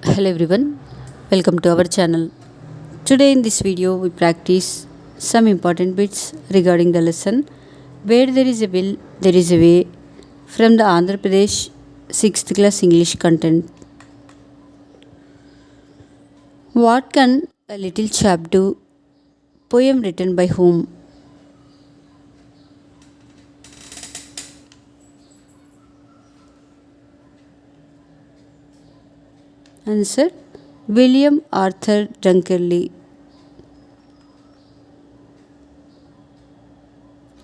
Hello everyone, welcome to our channel. Today in this video we practice some important bits regarding the lesson Where there is a will, there is a way from the Andhra Pradesh 6th class English content. What can a little chap do? Poem written by whom? Answer William Arthur Dunkerely.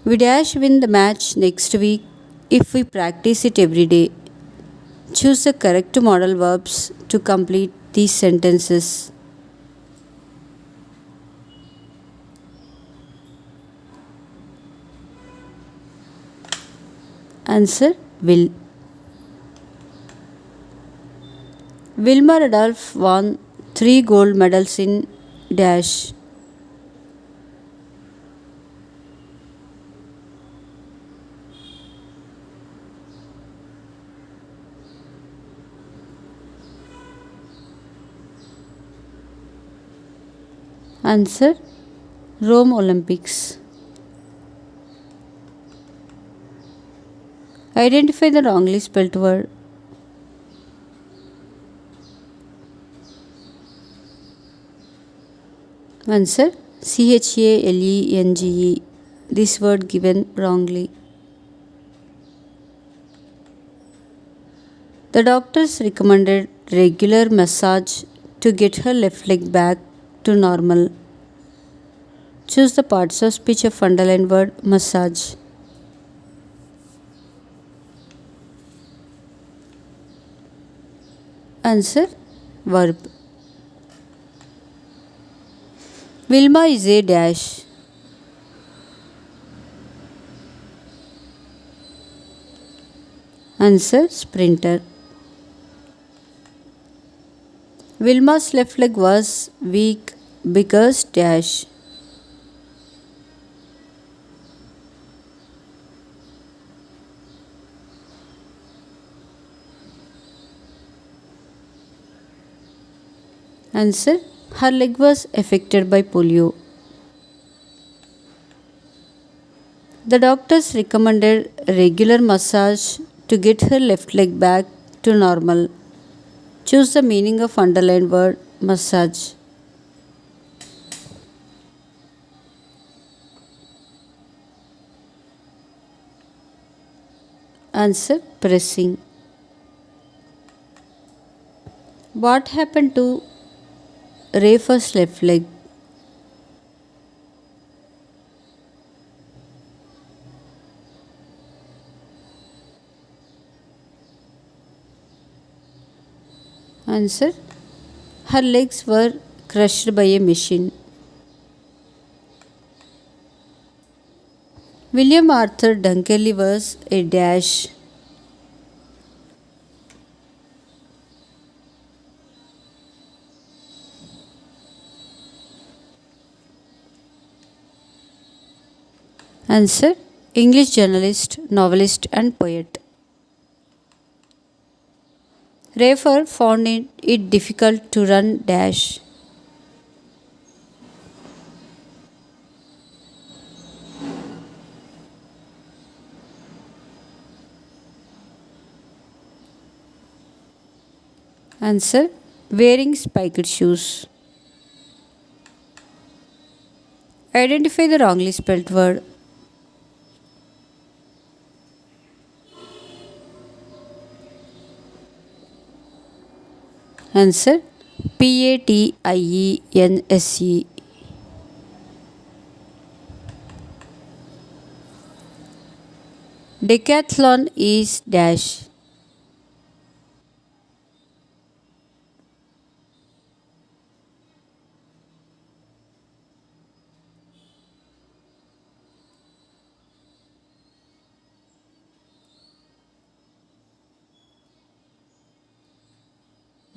We dash win the match next week if we practice it every day. Choose the correct modal verbs to complete these sentences. Answer will. Wilma Rudolph won 3 gold medals in dash. Answer Rome Olympics. Identify the wrongly spelt word. Answer Chalenge. This word given wrongly. The doctors recommended regular massage to get her left leg back to normal. Choose the parts of speech of underlined word massage. Answer verb. Wilma is a dash. Answer sprinter. Wilma's left leg was weak because dash. Answer Her leg was affected by polio. The doctors recommended regular massage to get her left leg back to normal. Choose the meaning of underlined word massage. Answer pressing. What happened to Rafer's left leg? Answer Her legs were crushed by a machine. William Arthur Dunkerely was a dash. Answer English journalist, novelist, and poet. Rafer found it difficult to run dash. Answer Wearing spiked shoes. Identify the wrongly spelt word. Answer Patinse. Decathlon is dash.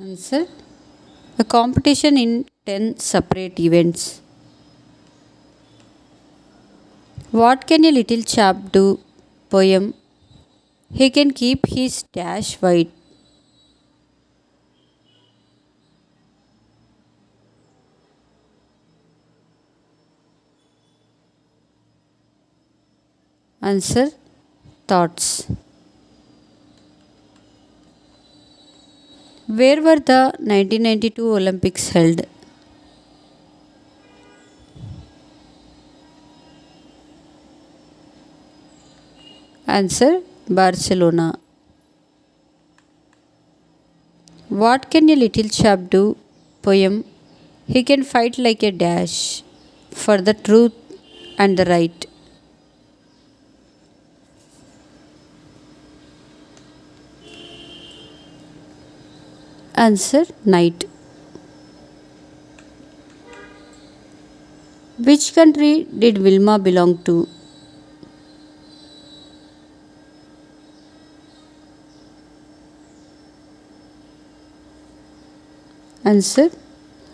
Answer A competition in 10 separate events. What can a little chap do? Poem. He can keep his dash white. Answer: thoughts. Where were the 1992 Olympics held? Answer: Barcelona. What can a little chap do? Poem. He can fight like a dash for the truth and the right. Answer: night. Which country did Wilma belong to? Answer: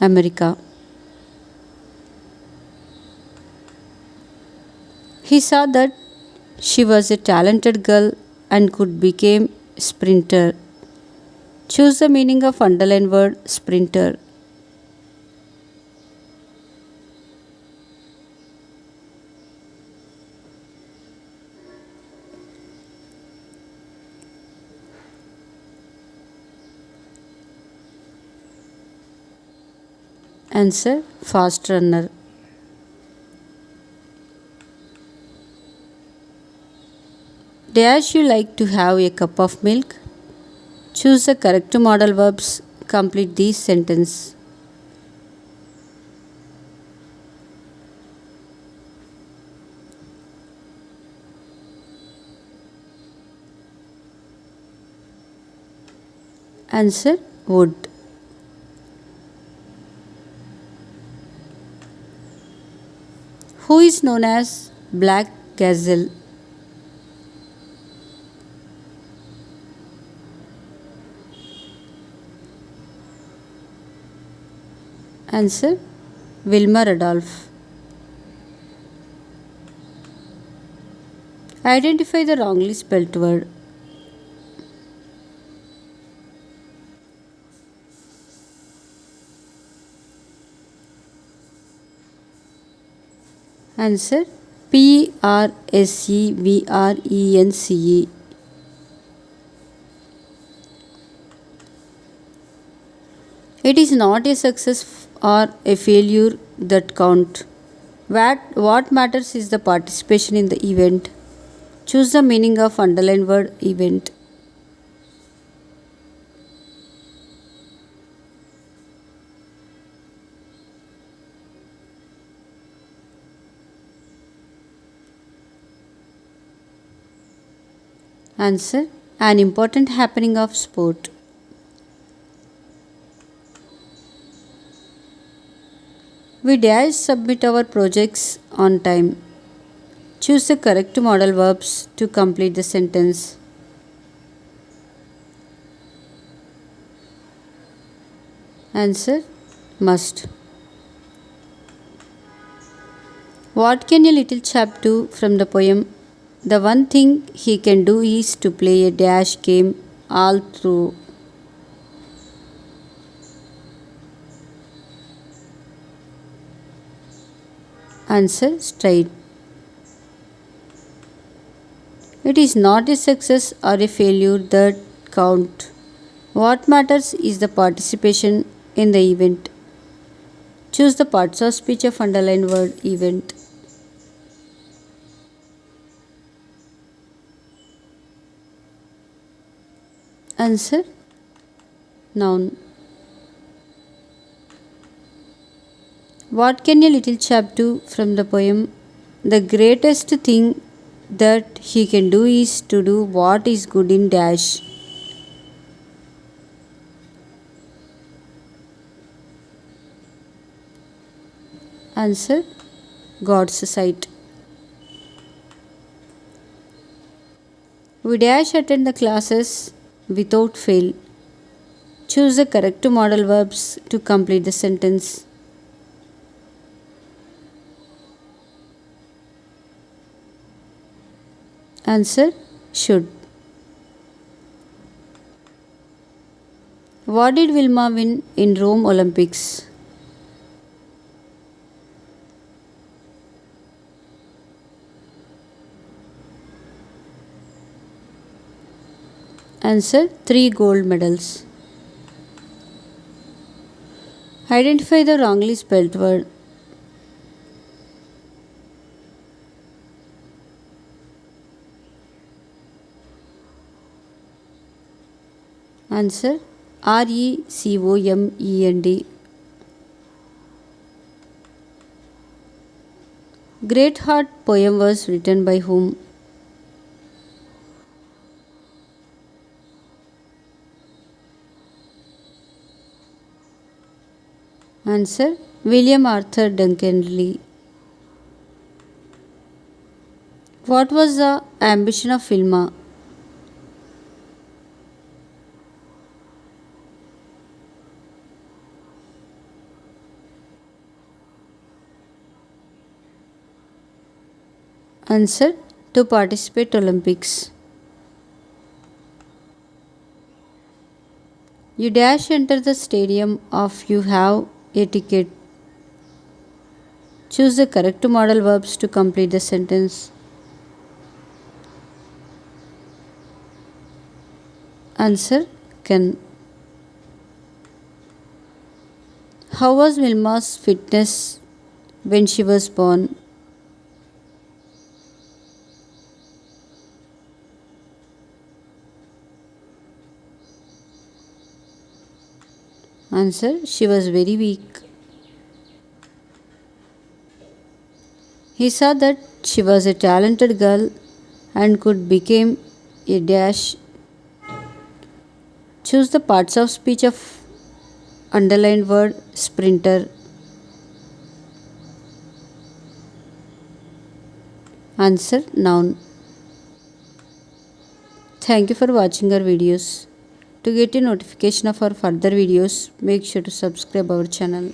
America. He saw that she was a talented girl and could become sprinter. Choose the meaning of underline word sprinter. Answer: fast runner. Dash you like to have a cup of milk? Choose the correct modal verbs. Complete this sentence. Answer: would. Who is known as Black Gazelle? Answer: Wilma Rudolph. Identify the wrongly spelt word. Answer: Presevence. It is not a success or a failure that count. What matters is the participation in the event. Choose the meaning of underline word event. Answer: an important happening of sport. We dash submit our projects on time. Choose the correct modal verbs to complete the sentence. Answer: must. What can a little chap do from the poem? The one thing he can do is to play a dash game all through. Answer: straight. It is not a success or a failure that count. What matters is the participation in the event. Choose the parts of speech of underlined word event. Answer: noun. What can a little chap do from the poem? The greatest thing that he can do is to do what is good in dash. Answer: God's sight. We dash attend the classes without fail. Choose the correct modal verbs to complete the sentence. Answer: should. What did Wilma win in Rome Olympics? Answer 3 gold medals. Identify the wrongly spelt word. Answer RECOMEND. Great Heart poem was written by whom? Answer William Arthur Dunkerely. What was the ambition of Wilma? Answer to participate Olympics. You dash enter the stadium of you have a ticket. Choose the correct modal verbs to complete the sentence. Answer can. How was Wilma's fitness when she was born? Answer she was very weak. He saw that she was a talented girl and could become a dash. Choose the parts of speech of underlined word sprinter. Answer noun. Thank you for watching our videos. To get a notification of our further videos, make sure to subscribe our channel.